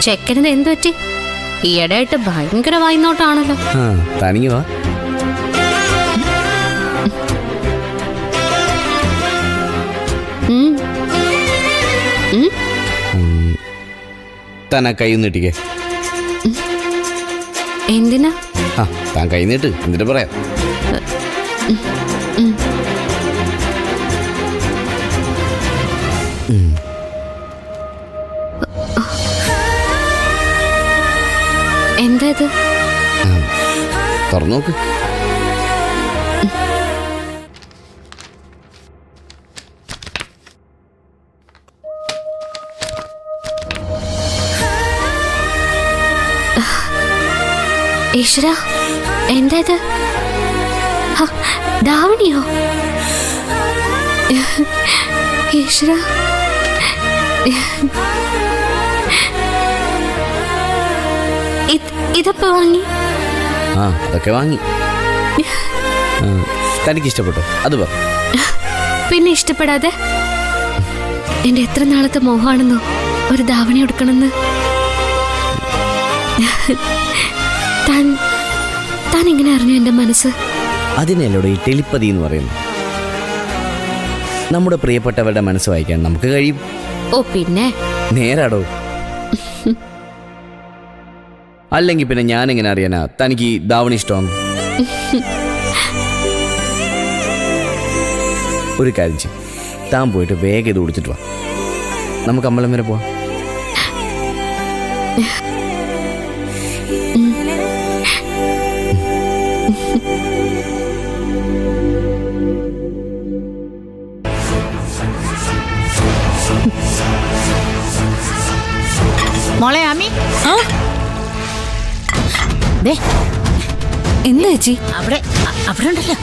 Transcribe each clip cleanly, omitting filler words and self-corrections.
ചെക്കനത് എന്തു പറ്റി? ഈയിടെയായിട്ട് ഭയങ്കര വായ്നോട്ടാണല്ലോ. തനിങ്ങി വാ. താൻ ആ കൈ നീട്ടിക്കേ. എന്തിനാ? താൻ കൈ നീട്ട്, എന്നിട്ട് പറയാം. എന്താ ഇത്? തുറന്നു നോക്ക്. ഈശ്വരാ, എന്താ ഇത്? ധാവണിയോ? ഈശ്വരാ, ഇതപ്പോ വാങ്ങി? അതൊക്കെ വാങ്ങി. തനിക്ക് ഇഷ്ടപ്പെട്ടോ? അത് പറ. പിന്നെ ഇഷ്ടപ്പെടാതെ? എന്റെ എത്ര നാളത്തെ മോഹമാണെന്നോ ഒരു ധാവണി എടുക്കണമെന്ന്. താൻ എങ്ങനെ അറിഞ്ഞു എന്റെ മനസ്സ്? അതിനല്ലോടെ ഈ ടെലിപ്പതി എന്ന് പറയുന്നു. നമ്മുടെ പ്രിയപ്പെട്ടവരുടെ മനസ്സ് വായിക്കാൻ നമുക്ക് കഴിയും. ഓ പിന്നെ നേരാടോ. അല്ലെങ്കിൽ പിന്നെ ഞാൻ എങ്ങനെ അറിയാനാ തനിക്ക് ധാവണി ഇഷ്ടമാണ്? ഒരു കാര്യം ചെയ്യും, താൻ പോയിട്ട് വേഗം ഇത് കൊടുത്തിട്ട് വാ. നമുക്ക് അമ്പലം വരെ പോവാം. മോളെ ആമി, എന്താ ചേച്ചി? അവിടെ ഉണ്ടല്ലോ.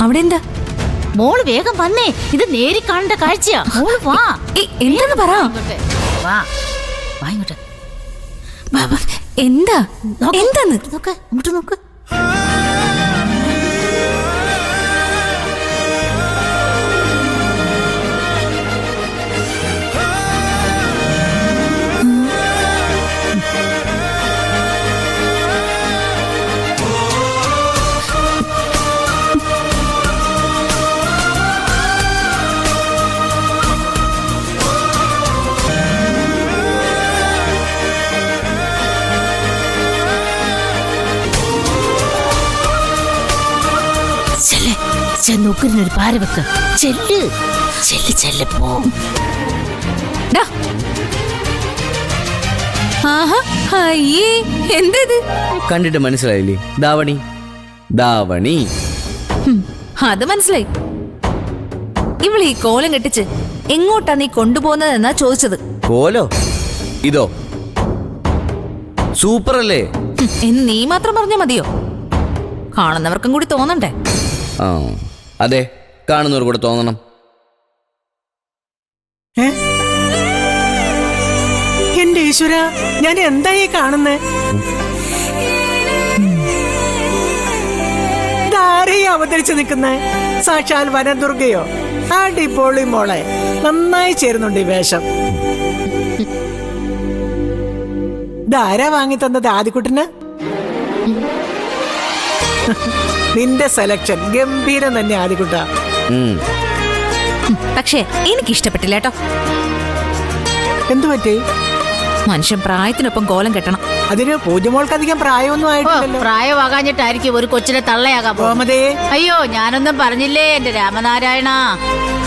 അവിടെ എന്താ? മോള് വേഗം വന്നേ, ഇത് നേരി കാണേണ്ട കാഴ്ചയാ. മോള് വാ. എന്താന്ന് പറ. വാ ഇങ്ങോട്ട്. എന്താ? എന്താന്ന് നോക്ക്, അങ്ങോട്ട് നോക്ക്. നോക്കുന്നൊരു പാര വെക്ക്. ചെല്ല് പോ. എന്തത്? കണ്ടിട്ട് മനസ്സിലായില്ലേ? ധാവണി. അത് മനസ്സിലായി. ഇവള് ഈ കോലം കെട്ടിച്ച് എങ്ങോട്ടാ നീ കൊണ്ടുപോകുന്നതെന്നാ ചോദിച്ചത്. കോലോ? ഇതോ? സൂപ്പർ അല്ലേ? എന്ന് നീ മാത്രം പറഞ്ഞാ മതിയോ? കാണുന്നവർക്കും കൂടി തോന്നണ്ടേ? അതെ, കാണുന്നവർ കൂടെ തോന്നണം. എന്റെ ഈശ്വര, ഞാൻ എന്തായി കാണുന്നേ? ഇതാരെയും അവതരിച്ച് നിൽക്കുന്നേ? സാക്ഷാൽ വനദുർഗയോ? അടിപൊളി മോളെ, നന്നായി ചേരുന്നുണ്ട് ഈ വേഷം. ഇതാരാ വാങ്ങി തന്നത് ആദിക്കുട്ടിന്? നിന്റെ സെലക്ഷൻ ഗംഭീരം തന്നെ ആദിക്കുട്ട. പക്ഷേ എനിക്ക് ഇഷ്ടപ്പെട്ടില്ല കേട്ടോ. എന്തു പറ്റി? മനുഷ്യൻ പ്രായത്തിനൊപ്പം കോലം കെട്ടണം. അതിന് പൂജമോൾക്ക് അധികം പ്രായമൊന്നും ആയിട്ടില്ലല്ലോ. പ്രായമാകാഞ്ഞിട്ടായിരിക്കും ഒരു കൊച്ചിനെ തള്ളയാകാൻ പോകുന്നത്. അയ്യോ, ഞാനൊന്നും പറഞ്ഞില്ലേ എന്റെ രാമനാരായണ.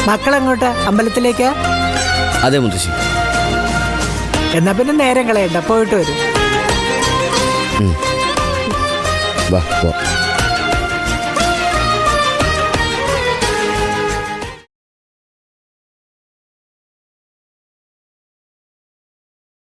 മക്കളെങ്ങോട്ട്? അമ്പലത്തിലേക്ക്? അതെ മുത്തശ്ശി. എന്നാ പിന്നെ നേരം കളയണ്ട, പോയിട്ട് വരും. വാ.